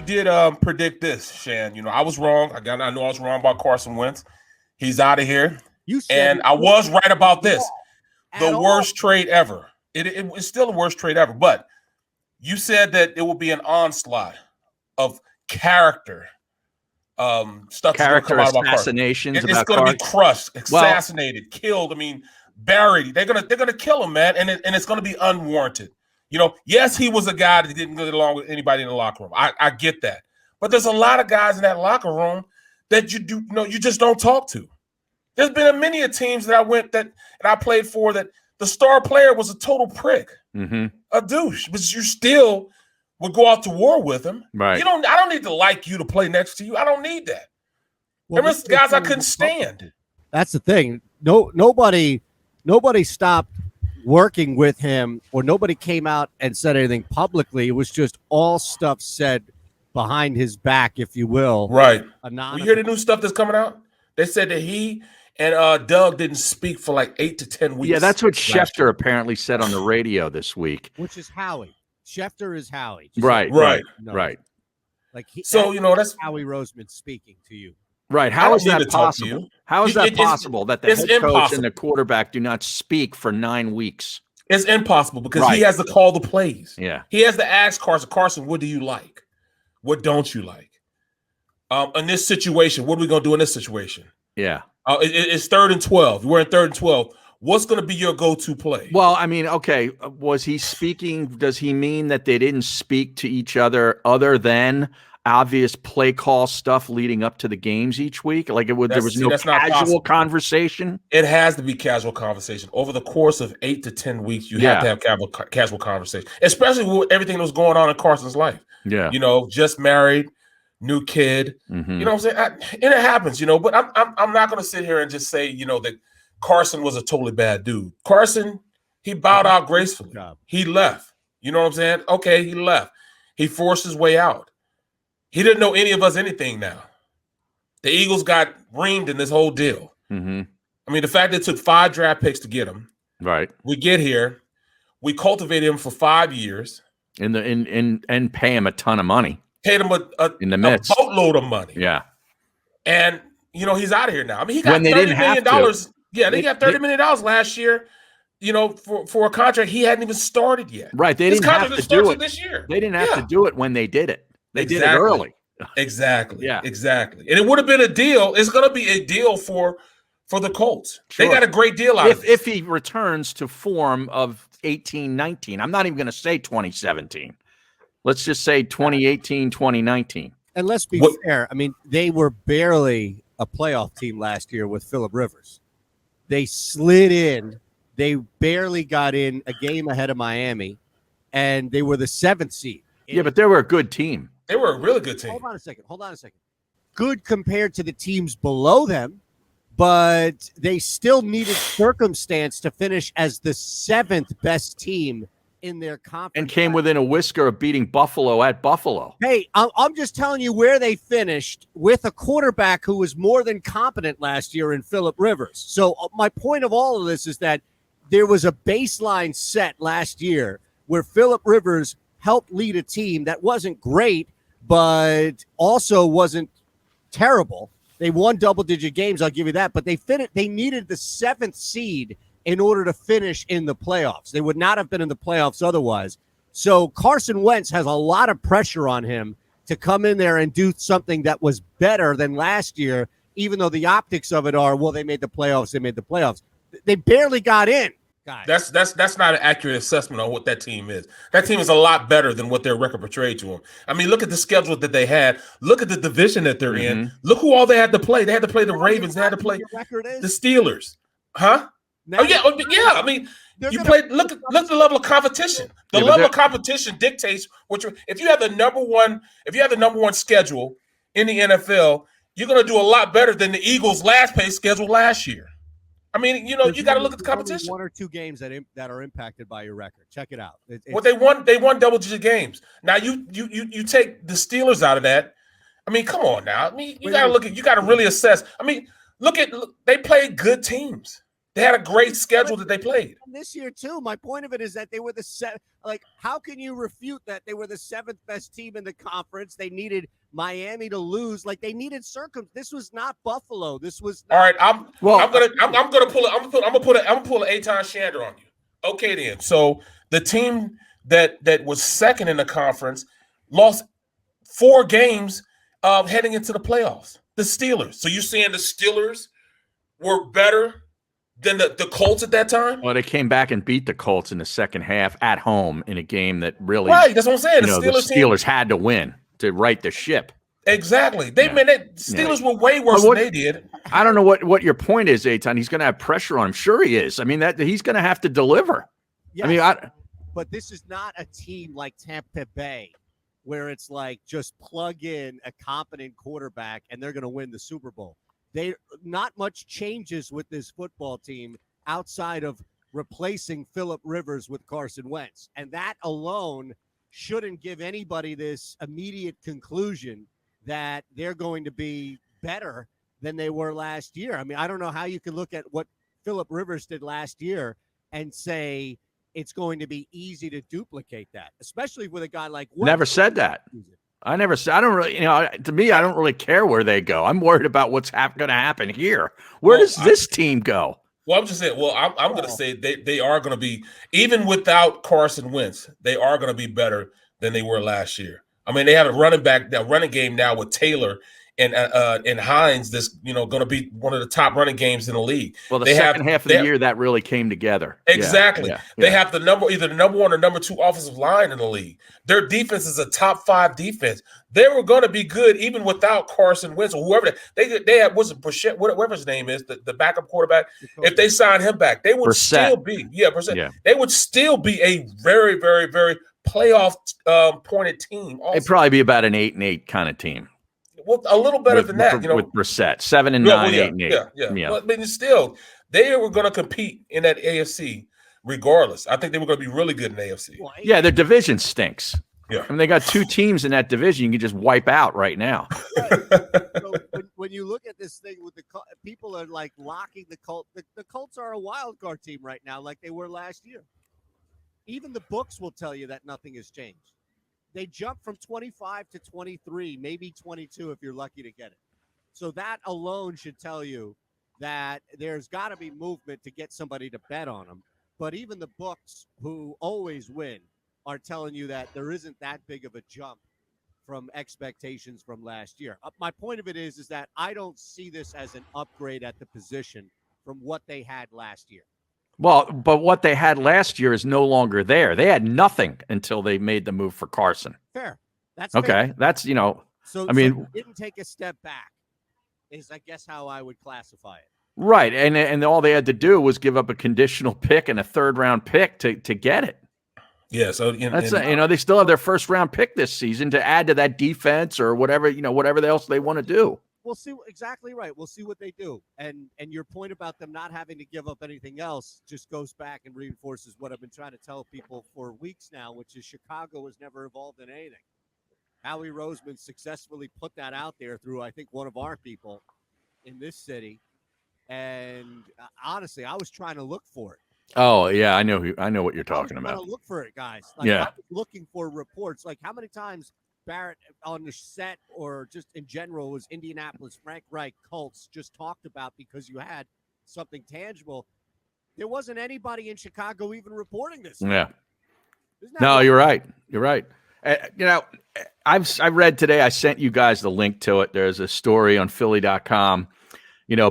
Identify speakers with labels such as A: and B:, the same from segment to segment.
A: did predict this, Shan. I was wrong. I know I was wrong about Carson Wentz. He's out of here. And I was right about this. The worst trade ever. It's still the worst trade ever. But you said that it will be an onslaught of character stuff.
B: Character assassinations.
A: It's going to be crushed, assassinated, killed. I mean, buried. They're gonna kill him, man, and it's going to be unwarranted. Yes, he was a guy that didn't get along with anybody in the locker room. I get that, but there's a lot of guys in that locker room that you just don't talk to. There's been many teams that I played for that the star player was a total prick, a douche, but you still would go out to war with him.
B: Right.
A: I don't need to like you to play next to you. I don't need that. There was guys I couldn't stand.
C: That's the thing. Nobody stopped working with him, or nobody came out and said anything publicly. It was just all stuff said behind his back, if you will.
A: Right. You hear the new stuff that's coming out? They said that he and Doug didn't speak for like 8 to 10 weeks.
B: Yeah, that's what Schefter apparently said on the radio this week.
C: Which is Howie. Schefter is Howie.
B: Right.
C: Like
A: that's
C: Howie Roseman speaking to you.
B: Right. How is that possible? How is that possible that the head coach and the quarterback do not speak for 9 weeks?
A: It's impossible because he has to call the plays.
B: Yeah.
A: He has to ask Carson, what do you like? What don't you like? In this situation, what are we going to do in this situation?
B: Yeah.
A: It's 3rd and 12. We're in 3rd and 12. What's going to be your go-to play?
B: Well, I mean, okay, was he speaking? Does he mean that they didn't speak to each other than obvious play call stuff leading up to the games each week? Like there was no casual conversation?
A: It has to be casual conversation. Over the course of 8 to 10 weeks, you have to have casual conversation, especially with everything that was going on in Carson's life.
B: Yeah.
A: Just married, new kid.
B: Mm-hmm.
A: You know what I'm saying? And it happens, but I'm not going to sit here and just say, that Carson was a totally bad dude. Carson, he bowed out gracefully. He left. You know what I'm saying? Okay, he left. He forced his way out. He didn't know any of us anything now. The Eagles got reamed in this whole deal.
B: Mm-hmm.
A: I mean, the fact that it took 5 draft picks to get him.
B: Right.
A: We get here. We cultivated him for 5 years.
B: And pay him a ton of money.
A: Paid him a boatload of money.
B: Yeah.
A: And, he's out of here now. I mean, he got $30 million. Yeah, they got $30 million last year, for a contract he hadn't even started yet.
B: Right. They didn't have to do it
A: this year.
B: They didn't have to do it when they did it. They did it early.
A: Exactly.
B: Yeah.
A: Exactly. And it would have been a deal. It's going to be a deal for the Colts. Sure. They got a great deal out of it.
B: If he returns to form of 18-19. I'm not even going to say 2017. Let's just say 2018, 2019.
C: And let's be fair. I mean, they were barely a playoff team last year with Phillip Rivers. They slid in. They barely got in a game ahead of Miami, and they were the 7th seed.
B: Yeah, but they were a good team.
A: They were a really good team.
C: Hold on a second. Good compared to the teams below them, but they still needed circumstance to finish as the 7th best team in their conference.
B: And came within a whisker of beating Buffalo at Buffalo.
C: Hey, I'm just telling you where they finished with a quarterback who was more than competent last year in Phillip Rivers. So my point of all of this is that there was a baseline set last year where Phillip Rivers helped lead a team that wasn't great, but also wasn't terrible. They won double-digit games, I'll give you that, but they needed the 7th seed in order to finish in the playoffs. They would not have been in the playoffs otherwise. So Carson Wentz has a lot of pressure on him to come in there and do something that was better than last year, even though the optics of it are, well, they made the playoffs. They barely got in, guys.
A: That's not an accurate assessment on what that team is. That team is a lot better than what their record portrayed to them. I mean, look at the schedule that they had. Look at the division that they're in. Look who all they had to play. They had to play the Ravens. They had to play the Steelers. Huh? Yeah. I mean, you played. Look at the level of competition. The level of competition dictates if you have the number one schedule in the NFL, you're going to do a lot better than the Eagles' last place schedule last year. I mean, you got to look at the competition.
C: 1 or 2 games that are impacted by your record. Check it out.
A: They won double-digit games. Now you take the Steelers out of that. I mean, come on now. I mean, you got to really assess. I mean, look, they played good teams. They had a great schedule that they played.
C: And this year too. My point of it is that they were how can you refute that they were the 7th best team in the conference? They needed Miami to lose. Like they needed This was not Buffalo. This was not-
A: All right. I'm gonna pull an Eitan Shander on you. Okay, then. So the team that was second in the conference lost 4 games heading into the playoffs. The Steelers. So you're saying the Steelers were better than the Colts at that time?
B: Well, they came back and beat the Colts in the second half at home in a game that really,
A: right. That's what I'm saying.
B: The Steelers had to win to right the ship.
A: Exactly. Steelers were way worse than they did.
B: I don't know what your point is, Eitan. He's going to have pressure on him. Sure, he is. I mean, that he's going to have to deliver.
C: Yes,
B: I mean,
C: but this is not a team like Tampa Bay, where it's like just plug in a competent quarterback and they're going to win the Super Bowl. Not much changes with this football team outside of replacing Phillip Rivers with Carson Wentz. And that alone shouldn't give anybody this immediate conclusion that they're going to be better than they were last year. I mean, I don't know how you can look at what Phillip Rivers did last year and say it's going to be easy to duplicate that, especially with a guy like Wentz.
B: Never said that. I never said. I don't really, to me, I don't really care where they go. I'm worried about what's going to happen here. Where does this team go?
A: Well, I'm just saying. Well, I'm going to say they are going to be, even without Carson Wentz, they are going to be better than they were last year. I mean, they have a running game now with Taylor and Hines. This going to be one of the top running games in the league.
B: Well, the second half of the year that really came together.
A: Exactly. They have either the number 1 or number 2 offensive line in the league. Their defense is a top 5 defense. They were going to be good even without Carson Wentz or whoever they have. What's it, Barrett, whatever his name is, the backup quarterback. If they sign him back, they would still be They would still be a very, very, very playoff pointed team. Also.
B: They'd probably be about an 8-8 kind of team.
A: Well, a little better than that,
B: with Brissett, 7-9, 8-8.
A: Yeah. But I mean, still, they were going to compete in that AFC regardless. I think they were going to be really good in the AFC.
B: Yeah, their division stinks.
A: Yeah,
B: I mean, they got 2 teams in that division you can just wipe out right now.
C: So when you look at this thing with people are like locking the Colts. The Colts are a wild card team right now, like they were last year. Even the books will tell you that nothing has changed. They jumped from 25 to 23, maybe 22 if you're lucky to get it. So that alone should tell you that there's got to be movement to get somebody to bet on them. But even the books, who always win, are telling you that there isn't that big of a jump from expectations from last year. My point of it is that I don't see this as an upgrade at the position from what they had last year.
B: Well, but what they had last year is no longer there. They had nothing until they made the move for Carson.
C: Fair. That's
B: okay.
C: Fair.
B: That's,
C: So,
B: I mean,
C: didn't take a step back is, I guess, how I would classify it.
B: Right. And all they had to do was give up a conditional pick and a 3rd-round pick to get it.
A: Yeah. So,
B: they still have their 1st-round pick this season to add to that defense or whatever, whatever else they want to do.
C: We'll see. Exactly right. We'll see what they do. And your point about them not having to give up anything else just goes back and reinforces what I've been trying to tell people for weeks now, which is Chicago has never evolved in anything. Howie Roseman successfully put that out there through, I think, one of our people in this city. And honestly, I was trying to look for it.
B: Oh, yeah. I know what you're talking about.
C: I was trying to look for it, guys. I was looking for reports. Like, how many times Barrett on the set or just in general was Indianapolis, Frank Reich, Colts just talked about because you had something tangible. There wasn't anybody in Chicago even reporting this.
B: Yeah. No, you're right. You're right. I read today, I sent you guys the link to it. There's a story on Philly.com,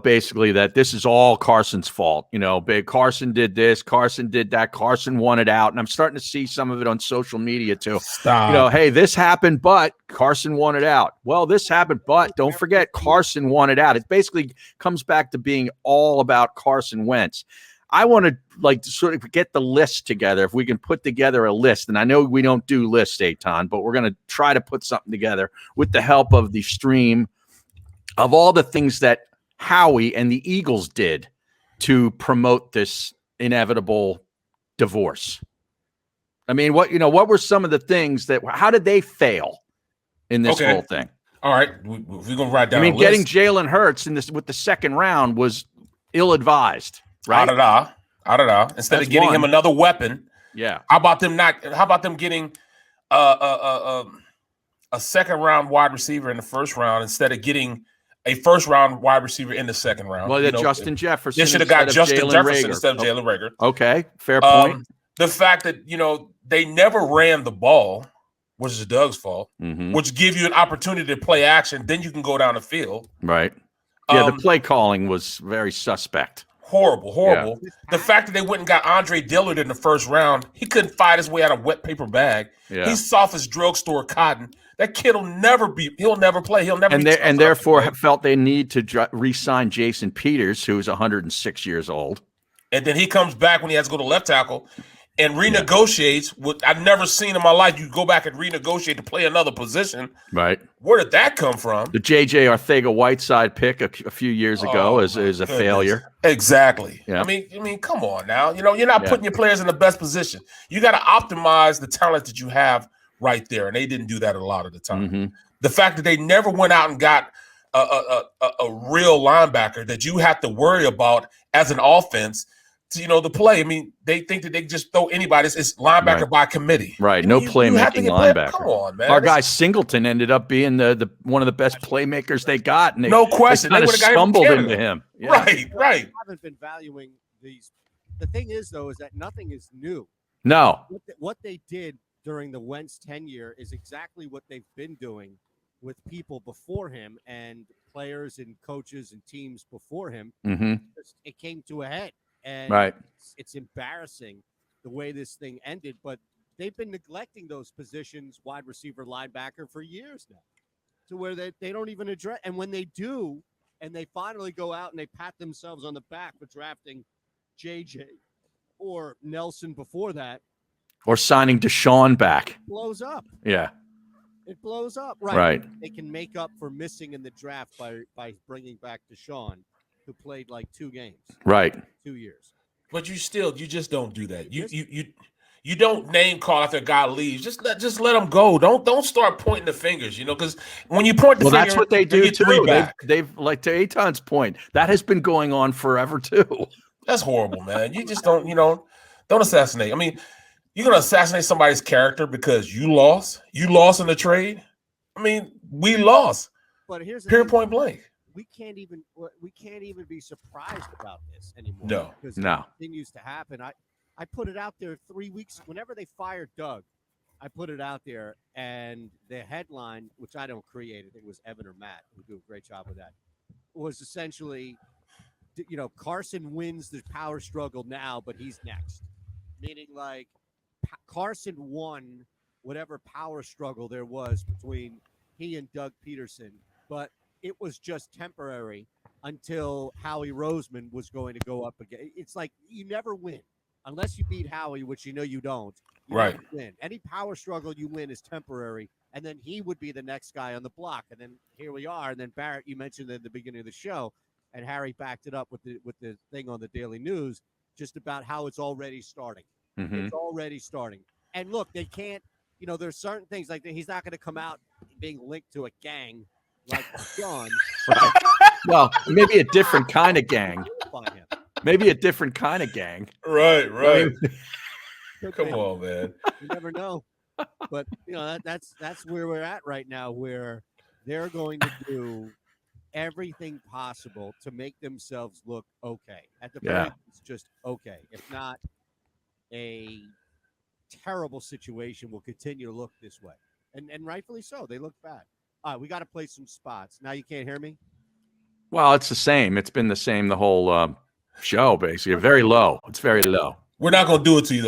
B: basically that this is all Carson's fault. Big Carson did this, Carson did that, Carson wanted out. And I'm starting to see some of it on social media too.
A: Stop.
B: Hey, this happened, but Carson wanted out. Well, this happened, but don't forget Carson wanted out. It basically comes back to being all about Carson Wentz. I want to sort of get the list together. If we can put together a list, and I know we don't do lists, Eitan, but we're going to try to put something together with the help of the stream of all the things that Howie and the Eagles did to promote this inevitable divorce. I mean, what were some of the things how did they fail in this whole thing?
A: All right. We're going to write down
B: getting Jalen Hurts with the 2nd round was ill-advised. right?
A: Instead of getting him another weapon.
B: Yeah.
A: How about them getting a second round wide receiver in the first round instead of getting a first round wide receiver in the second round?
B: Well, Justin Jefferson.
A: They should have got Justin Jefferson instead of Jalen Reagor.
B: Okay, fair point.
A: The fact that they never ran the ball, which is Doug's fault, which give you an opportunity to play action. Then you can go down the field.
B: Right. Yeah, the play calling was very suspect.
A: Horrible. Yeah. The fact that they went and got Andre Dillard in the first round, he couldn't fight his way out of a wet paper bag. Yeah. He's soft as drugstore cotton. That kid will never play. He'll never.
B: And therefore felt they need to re-sign Jason Peters, who's 106 years old.
A: And then he comes back when he has to go to left tackle and renegotiates. I've never seen in my life you go back and renegotiate to play another position.
B: Right.
A: Where did that come from?
B: The J.J. Arcega-Whiteside pick a few years ago is a failure.
A: Exactly.
B: Yeah.
A: I mean, come on now. You're not putting your players in the best position. You got to optimize the talent that you have right there, and they didn't do that a lot of the time. The fact that they never went out and got a real linebacker that you have to worry about as an offense to play. I mean, they think that they just throw anybody. It's linebacker by committee.
B: Right. No playmaking linebacker.
A: Come on, man.
B: Our guy Singleton ended up being the one of the best playmakers they got. And
A: no question.
B: They kind of stumbled into him.
A: Yeah. Right.
C: I haven't been valuing these. The thing is, though, is that nothing is new.
B: No.
C: What they did during the Wentz tenure is exactly what they've been doing with people before him and players and coaches and teams before him. It came to a head. And it's embarrassing the way this thing ended, but they've been neglecting those positions, wide receiver, linebacker, for years now, to where they don't even address. And when they do, and they finally go out and they pat themselves on the back for drafting JJ or Nelson before that,
B: or signing Deshaun back,
C: it blows up.
B: Yeah,
C: it blows up.
B: Right.
C: They can make up for missing in the draft by bringing back Deshaun, who played like 2 games.
B: Right.
C: 2 years.
A: But you just don't do that. You don't name call after a guy leaves. Just let him go. Don't start pointing the fingers, because when you point the finger,
B: that's what they do too. They've like, to Eitan's point, that has been going on forever too.
A: That's horrible, man. You just don't assassinate. I mean, you're gonna assassinate somebody's character because you lost. You lost in the trade. I mean, we lost.
C: But here's
A: the point blank.
C: We can't even be surprised about this anymore.
A: No,
C: because it continues to happen. I put it out there 3 weeks. Whenever they fired Doug, I put it out there, and the headline, which I don't create, I think it was Evan or Matt who do a great job with that, was essentially, Carson wins the power struggle now, but he's next. Meaning, like, Carson won whatever power struggle there was between he and Doug Peterson, but it was just temporary until Howie Roseman was going to go up again. It's like you never win unless you beat Howie, which you don't. You never win. Any power struggle you win is temporary, and then he would be the next guy on the block. And then here we are. And then Barrett, you mentioned at the beginning of the show, and Harry backed it up with the thing on the Daily News, just about how it's already starting. It's already starting. And look, they can't. There's certain things like that. He's not going to come out being linked to a gang like John.
B: Right. Well, maybe a different kind of gang. Maybe a different kind of gang.
A: Right. Come on, man.
C: You never know. But that's where we're at right now, where they're going to do everything possible to make themselves look okay. At the point, it's just okay. If not, a terrible situation will continue to look this way. And rightfully so. They look bad. All right, we got to play some spots. Now you can't hear me?
B: Well, it's the same. It's been the same the whole show, basically. Very low. It's very low.
A: We're not going to do it to you,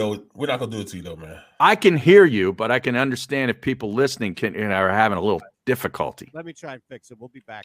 A: though. Man.
B: I can hear you, but I can understand if people listening are having a little difficulty.
C: Let me try and fix it. We'll be back.